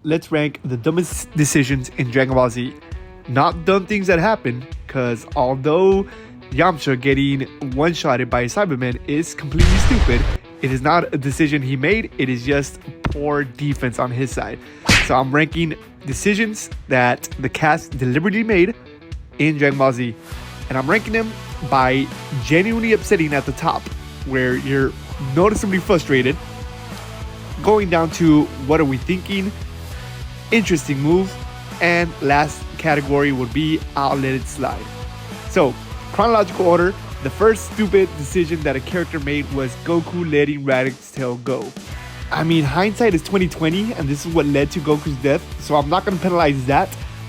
let's rank the dumbest decisions in Dragon Ball Z. Not dumb things that happen, because although Yamcha getting one-shotted by a Cyberman is completely stupid, it is not a decision he made, it is just poor defense on his side. So I'm ranking decisions that the cast deliberately made in Dragon Ball Z. And I'm ranking them by genuinely upsetting at the top, where you're noticeably frustrated, going down to what are we thinking, interesting move, and last category would be I'll let it slide. So, chronological order, the first stupid decision that a character made was Goku letting Raditz Tail go. I mean, hindsight is 2020, and this is what led to Goku's death, so I'm not going to penalize that.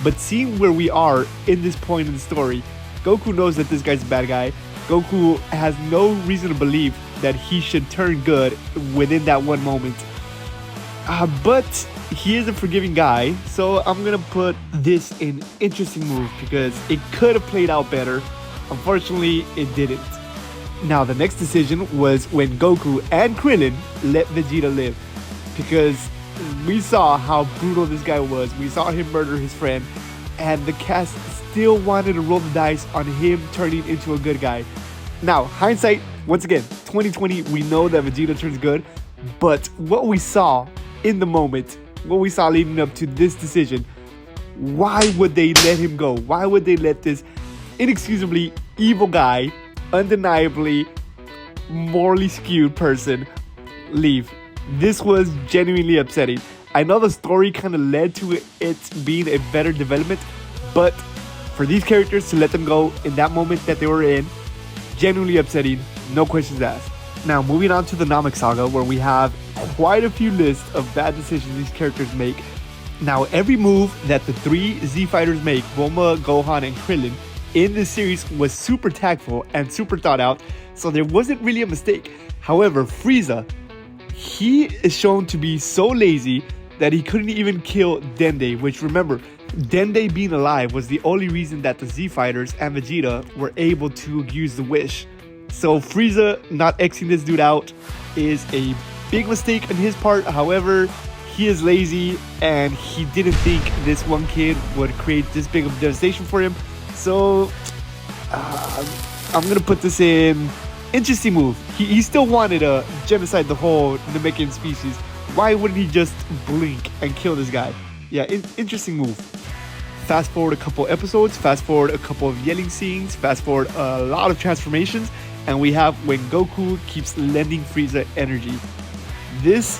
But seeing where we are in this point in the story, Goku knows that this guy's a bad guy. Goku has no reason to believe that he should turn good within that one moment. But he is a forgiving guy, so I'm going to put this in interesting move because it could have played out better. Unfortunately, it didn't. Now, the next decision was when Goku and Krillin let Vegeta live, because we saw how brutal this guy was. We saw him murder his friend, and the cast still wanted to roll the dice on him turning into a good guy. Now, hindsight, once again, 2020, we know that Vegeta turns good, but what we saw in the moment, what we saw leading up to this decision, why would they let him go? Why would they let this inexcusably evil guy, undeniably morally skewed person leave? This was genuinely upsetting. I know the story kind of led to it being a better development, but for these characters to let them go in that moment that they were in, genuinely upsetting, no questions asked. Now, moving on to the Namek Saga, where we have quite a few lists of bad decisions these characters make. Now, every move that the three Z fighters make, Bulma, Gohan, and Krillin, in this series was super tactful and super thought out, so there wasn't really a mistake. However, Frieza, he is shown to be so lazy that he couldn't even kill Dende, which, remember, Dende being alive was the only reason that the Z fighters and Vegeta were able to use the wish. So Frieza not Xing this dude out is a big mistake on his part. However, he is lazy and he didn't think this one kid would create this big of devastation for him. So I'm gonna put this in interesting move. He still wanted to genocide the whole Namekian species. Why wouldn't he just blink and kill this guy? Yeah, interesting move. Fast forward a couple episodes, fast forward a couple of yelling scenes, fast forward a lot of transformations, and we have when Goku keeps lending Frieza energy. This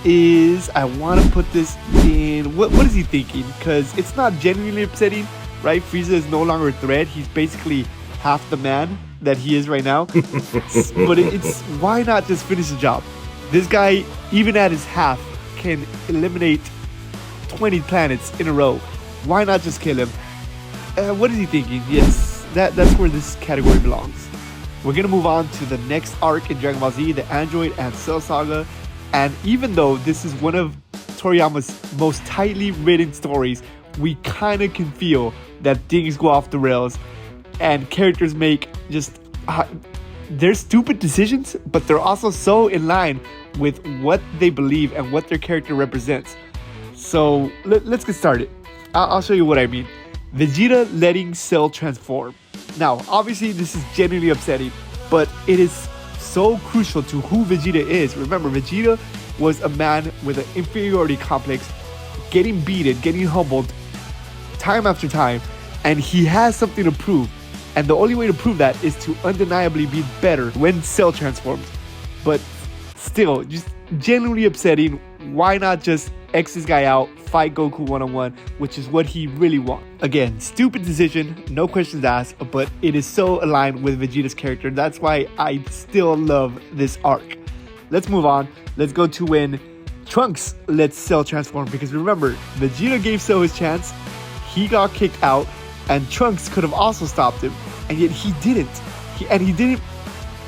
is, I want to put this in, what is he thinking? Because it's not genuinely upsetting, right? Frieza is no longer a threat. He's basically half the man that he is right now. But it's why not just finish the job? This guy, even at his half, can eliminate 20 planets in a row. Why not just kill him? What is he thinking? Yes, that's where this category belongs. We're going to move on to the next arc in Dragon Ball Z, the Android and Cell Saga. And even though this is one of Toriyama's most tightly written stories, we kind of can feel that things go off the rails and characters make just they're stupid decisions, but they're also so in line with what they believe and what their character represents. So let's get started. I'll show you what I mean. Vegeta letting Cell transform. Now, obviously this is genuinely upsetting, but it is so crucial to who Vegeta is. Remember, Vegeta was a man with an inferiority complex, getting beaten, getting humbled time after time, and he has something to prove. And the only way to prove that is to undeniably be better when Cell transforms. But still, just genuinely upsetting. Why not just X this guy out, fight Goku one-on-one, which is what he really wants. Again, stupid decision, no questions asked, but it is so aligned with Vegeta's character. That's why I still love this arc. Let's move on. Let's go to when Trunks lets Cell transform, because remember, Vegeta gave Cell his chance, he got kicked out, and Trunks could have also stopped him, and yet he didn't. He didn't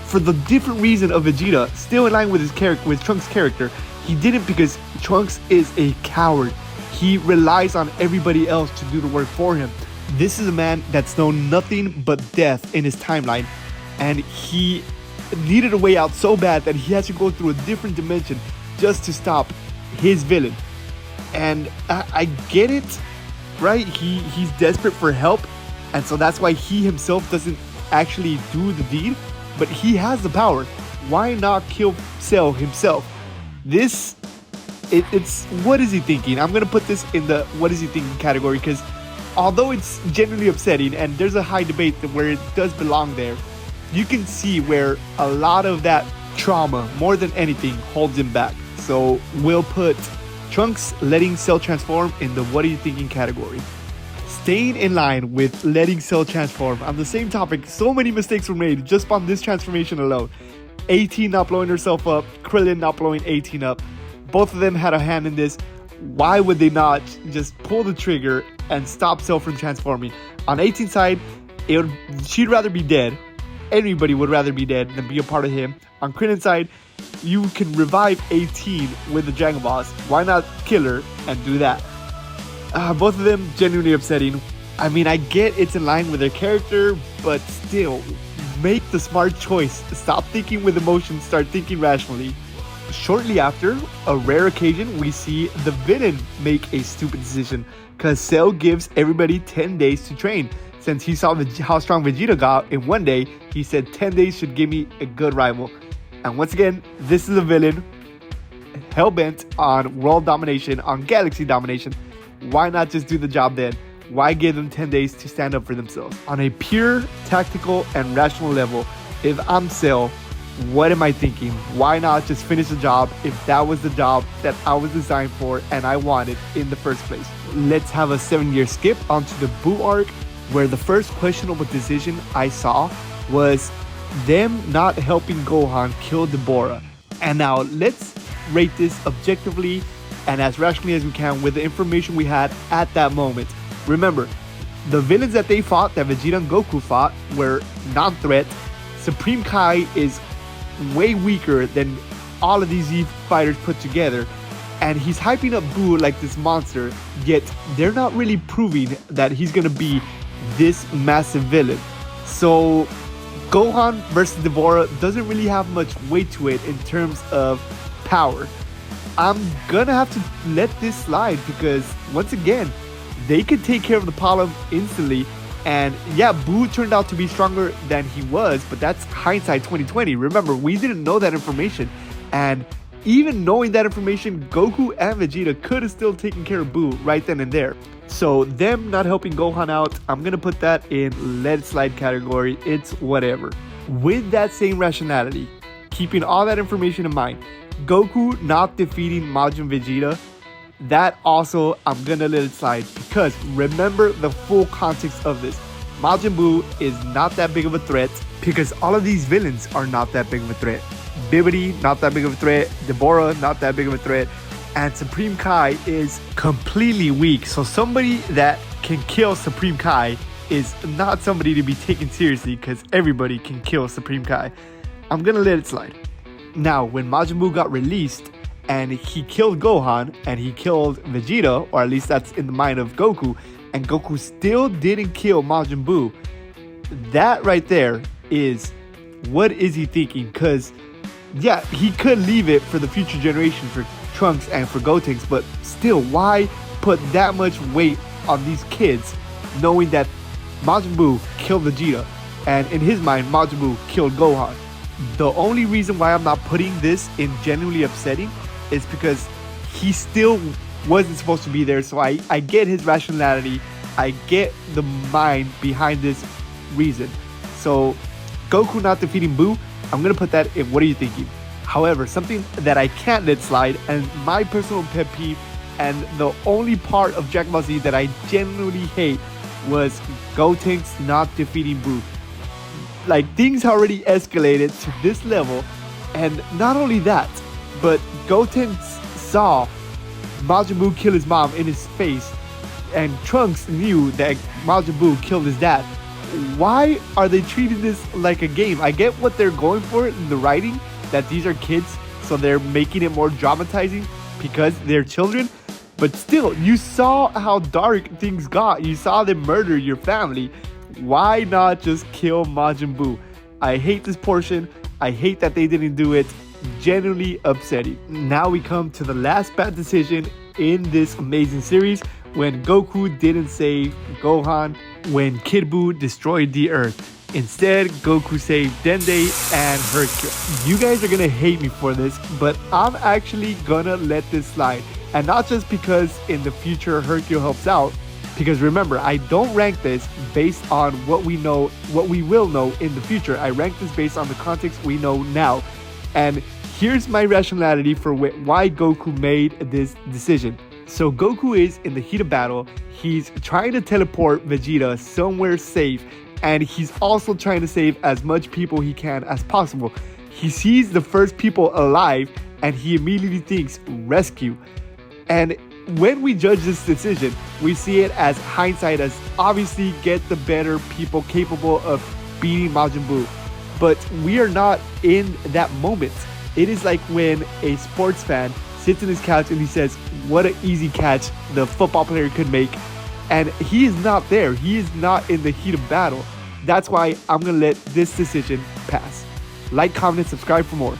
for the different reason of Vegeta, still in line with his character, with Trunks' character. He did it because Trunks is a coward. He relies on everybody else to do the work for him. This is a man that's known nothing but death in his timeline, and he needed a way out so bad that he had to go through a different dimension just to stop his villain. And I get it, right? He's desperate for help, and so that's why he himself doesn't actually do the deed, but he has the power. Why not kill Cell himself? It's what is he thinking? I'm gonna put this in the what is he thinking category, because although it's genuinely upsetting and there's a high debate where it does belong there, you can see where a lot of that trauma, more than anything, holds him back. So we'll put Trunks letting Cell transform in the what are you thinking category. Staying in line with letting Cell transform, on the same topic, so many mistakes were made just on this transformation alone. 18 not blowing herself up, Krillin not blowing 18 up. Both of them had a hand in this. Why would they not just pull the trigger and stop Cell from transforming? On 18's side, she'd rather be dead. Anybody would rather be dead than be a part of him. On Krillin's side, you can revive 18 with the Dragon Balls. Why not kill her and do that? Both of them genuinely upsetting. I mean, I get it's in line with their character, but still, make the smart choice. Stop thinking with emotions, start thinking rationally. Shortly after, a rare occasion, we see the villain make a stupid decision, because Cell gives everybody 10 days to train. Since he saw how strong Vegeta got in one day, he said 10 days should give me a good rival. And once again, this is a villain hell-bent on world domination, on galaxy domination. Why not just do the job then? Why give them 10 days to stand up for themselves? On a pure tactical and rational level, if I'm Cell, what am I thinking? Why not just finish the job if that was the job that I was designed for and I wanted in the first place? Let's have a 7-year skip onto the Buu arc, where the first questionable decision I saw was them not helping Gohan kill Deborah. And now let's rate this objectively and as rationally as we can with the information we had at that moment. Remember, the villains that they fought, that Vegeta and Goku fought, were non-threat. Supreme Kai is way weaker than all of these Z fighters put together, and he's hyping up Buu like this monster, yet they're not really proving that he's gonna be this massive villain. So Gohan versus Deborah doesn't really have much weight to it in terms of power. I'm gonna have to let this slide because once again, they could take care of the problem instantly. And yeah, Buu turned out to be stronger than he was, but that's hindsight 2020. Remember, we didn't know that information. And even knowing that information, Goku and Vegeta could have still taken care of Buu right then and there. So them not helping Gohan out, I'm going to put that in let it slide category. It's whatever. With that same rationality, keeping all that information in mind, Goku not defeating Majin Vegeta, that also I'm gonna let it slide, because remember the full context of this. Majin Buu is not that big of a threat because all of these villains are not that big of a threat. Bibidi, not that big of a threat. Deborah, not that big of a threat. And Supreme Kai is completely weak. So somebody that can kill Supreme Kai is not somebody to be taken seriously, because everybody can kill Supreme Kai. I'm gonna let it slide. Now, when Majin Buu got released, and he killed Gohan, and he killed Vegeta, or at least that's in the mind of Goku, and Goku still didn't kill Majin Buu. That right there is, what is he thinking? Because, yeah, he could leave it for the future generation, for Trunks and for Gotenks, but still, why put that much weight on these kids, knowing that Majin Buu killed Vegeta, and in his mind, Majin Buu killed Gohan? The only reason why I'm not putting this in genuinely upsetting is because he still wasn't supposed to be there. So I get his rationality. I get the mind behind this reason. So Goku not defeating Buu, I'm going to put that in what are you thinking? However, something that I can't let slide, and my personal pet peeve, and the only part of Dragon Ball Z that I genuinely hate, was Gotenks not defeating Buu. Like, things already escalated to this level, and not only that, but Gotenks saw Majin Buu kill his mom in his face, and Trunks knew that Majin Buu killed his dad. Why are they treating this like a game? I get what they're going for in the writing, that these are kids, so they're making it more dramatizing because they're children, but still, you saw how dark things got. You saw them murder your family. Why not just kill Majin Buu? I hate this portion. I hate that they didn't do it. Genuinely upsetting. Now we come to the last bad decision in this amazing series when Goku didn't save Gohan, when Kid Buu destroyed the Earth. Instead, Goku saved Dende and Hercule. You guys are gonna hate me for this, but I'm actually gonna let this slide. And not just because in the future Hercule helps out, because remember, I don't rank this based on what we know, what we will know in the future. I rank this based on the context we know now. And here's my rationality for why Goku made this decision. So Goku is in the heat of battle. He's trying to teleport Vegeta somewhere safe, and he's also trying to save as much people he can as possible. He sees the first people alive and he immediately thinks rescue. And when we judge this decision, we see it as hindsight, as obviously get the better people capable of beating Majin Buu. But we are not in that moment. It is like when a sports fan sits in his couch and he says, what an easy catch the football player could make. And he is not there. He is not in the heat of battle. That's why I'm going to let this decision pass. Like, comment, and subscribe for more.